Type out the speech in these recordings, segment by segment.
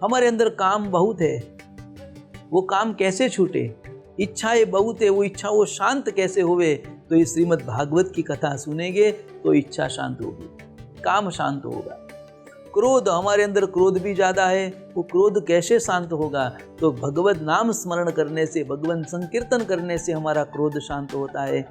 हमारे अंदर काम बहुत है, वो काम कैसे छूटे, इच्छाएं बहुत है, वो इच्छा वो शांत कैसे हुए। तो ये श्रीमद् भागवत की कथा सुनेंगे तो इच्छा शांत होगी, काम शांत होगा। क्रोध, हमारे अंदर क्रोध भी ज़्यादा है, वो क्रोध कैसे शांत होगा? तो भगवत नाम स्मरण करने से, भगवान संकीर्तन करने से हमारा क्रोध शांत होता है।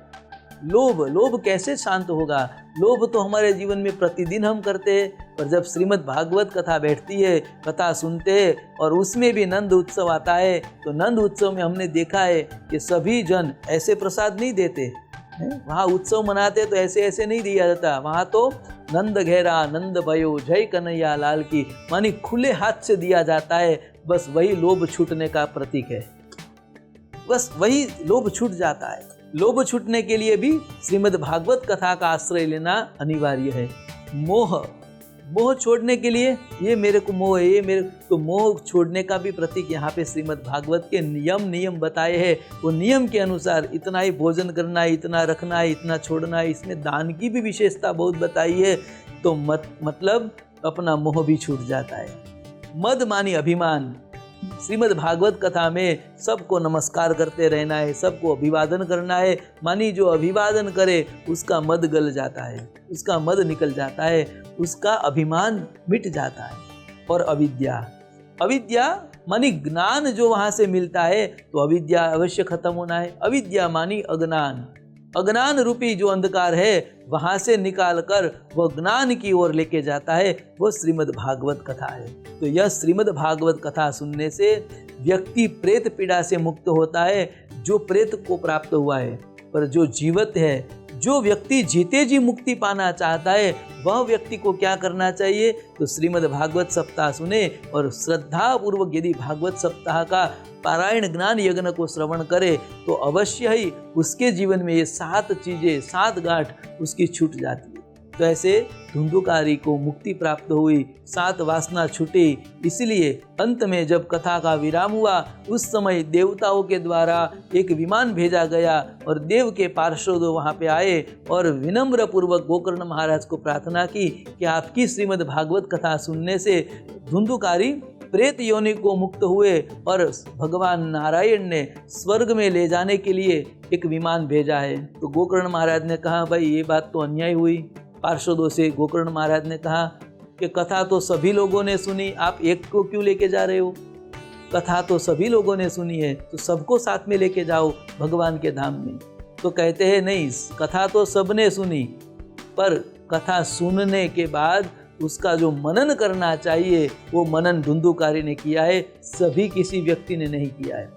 लोभ, लोभ कैसे शांत होगा? लोभ तो हमारे जीवन में प्रतिदिन हम करते हैं, पर जब श्रीमद् भागवत कथा बैठती है, कथा सुनते हैं और उसमें भी नंद उत्सव आता है, तो नंद उत्सव में हमने देखा है कि सभी जन ऐसे प्रसाद नहीं देते, वहाँ उत्सव मनाते तो ऐसे ऐसे नहीं दिया जाता। वहाँ तो नंद घेरा नंद भयो जय कन्हैया लाल की, मानी खुले हाथ से दिया जाता है। बस वही लोभ छूटने का प्रतीक है, बस वही लोभ छूट जाता है। लोभ छूटने के लिए भी श्रीमद् भागवत कथा का आश्रय लेना अनिवार्य है। मोह, मोह छोड़ने के लिए, ये मेरे को मोह है, ये मेरे, तो मोह छोड़ने का भी प्रतीक यहाँ पे श्रीमद् भागवत के नियम बताए हैं। वो नियम के अनुसार इतना ही भोजन करना है, इतना रखना है, इतना छोड़ना है। इसमें दान की भी विशेषता बहुत बताई है। तो मतलब अपना मोह भी छूट जाता है। मद मानी अभिमान, श्रीमद् भागवत कथा में सबको नमस्कार करते रहना है, सबको अभिवादन करना है। मानी जो अभिवादन करे उसका मद गल जाता है, उसका मद निकल जाता है, उसका अभिमान मिट जाता है। और अविद्या, अविद्या मानी ज्ञान जो वहाँ से मिलता है, तो अविद्या अवश्य खत्म होना है। अविद्या मानी अज्ञान, अज्ञान रूपी जो अंधकार है वहाँ से निकाल कर वह ज्ञान की ओर लेके जाता है, वो श्रीमद् भागवत कथा है। तो यह श्रीमद् भागवत कथा सुनने से व्यक्ति प्रेत पीड़ा से मुक्त होता है, जो प्रेत को प्राप्त हुआ है। पर जो जीवित है, जो व्यक्ति जीते जी मुक्ति पाना चाहता है, वह व्यक्ति को क्या करना चाहिए? तो श्रीमद् भागवत सप्ताह सुने और श्रद्धा पूर्वक यदि भागवत सप्ताह का पारायण ज्ञान यज्ञ को श्रवण करे, तो अवश्य ही उसके जीवन में ये 7 चीजें, 7 गांठ उसकी छूट जाती है। तो ऐसे धुंधुकारी को मुक्ति प्राप्त हुई, 7 वासना छूटी। इसलिए अंत में जब कथा का विराम हुआ, उस समय देवताओं के द्वारा एक विमान भेजा गया और देव के पार्षद वहाँ पे आए और विनम्र पूर्वक गोकर्ण महाराज को प्रार्थना की कि आपकी श्रीमद् भागवत कथा सुनने से धुंधुकारी प्रेत योनि को मुक्त हुए और भगवान नारायण ने स्वर्ग में ले जाने के लिए एक विमान भेजा है। तो गोकर्ण महाराज ने कहा, भाई ये बात तो अन्याय हुई। पार्षदों से गोकर्ण महाराज ने कहा कि कथा तो सभी लोगों ने सुनी, आप एक को क्यों लेके जा रहे हो? कथा तो सभी लोगों ने सुनी है, तो सबको साथ में लेके जाओ भगवान के धाम में। तो कहते हैं नहीं, कथा तो सबने सुनी, पर कथा सुनने के बाद उसका जो मनन करना चाहिए वो मनन धुंधुकारी ने किया है, सभी किसी व्यक्ति ने नहीं किया है।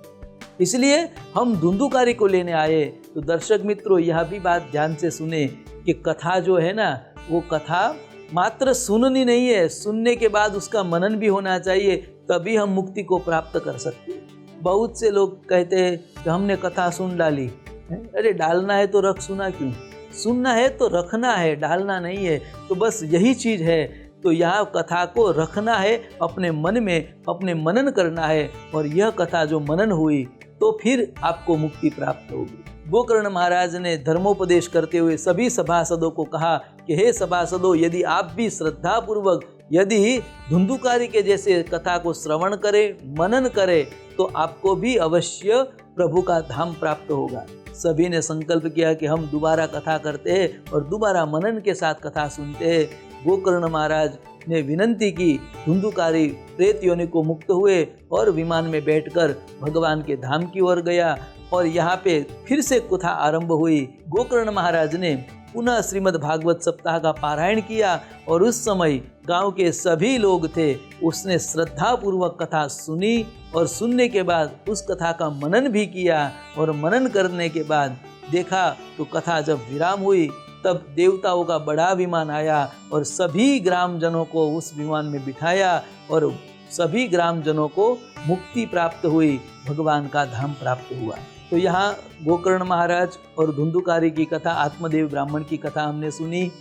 इसलिए हम धुंधुकारी को लेने आए। तो दर्शक मित्रों, यह भी बात ध्यान से सुने कि कथा जो है ना, वो कथा मात्र सुननी नहीं है, सुनने के बाद उसका मनन भी होना चाहिए, तभी हम मुक्ति को प्राप्त कर सकते हैं। बहुत से लोग कहते हैं कि हमने कथा सुन डाली, अरे डालना है तो रख, सुना क्यों? सुनना है तो रखना है, डालना नहीं है। तो बस यही चीज़ है। तो यहाँ कथा को रखना है अपने मन में, अपने मनन करना है, और यह कथा जो मनन हुई तो फिर आपको मुक्ति प्राप्त होगी। गोकर्ण महाराज ने धर्मोपदेश करते हुए सभी सभासदों को कहा कि हे सभासदों, यदि आप भी श्रद्धा पूर्वक यदि धुंधुकारी के जैसे कथा को श्रवण करें, मनन करें, तो आपको भी अवश्य प्रभु का धाम प्राप्त होगा। सभी ने संकल्प किया कि हम दोबारा कथा करते हैं और दोबारा मनन के साथ कथा सुनते हैं। गोकर्ण महाराज ने विनंती की, धुंधुकारी प्रेत योनि को मुक्त हुए और विमान में बैठकर भगवान के धाम की ओर गया। और यहाँ पे फिर से कथा आरंभ हुई। गोकर्ण महाराज ने पुनः श्रीमद् भागवत सप्ताह का पारायण किया और उस समय गांव के सभी लोग थे, उसने श्रद्धा पूर्वक कथा सुनी और सुनने के बाद उस कथा का मनन भी किया। और मनन करने के बाद देखा तो कथा जब विराम हुई, तब देवताओं का बड़ा विमान आया और सभी ग्रामजनों को उस विमान में बिठाया और सभी ग्रामजनों को मुक्ति प्राप्त हुई, भगवान का धाम प्राप्त हुआ। तो यहाँ गोकर्ण महाराज और धुंधुकारी की कथा, आत्मदेव ब्राह्मण की कथा हमने सुनी।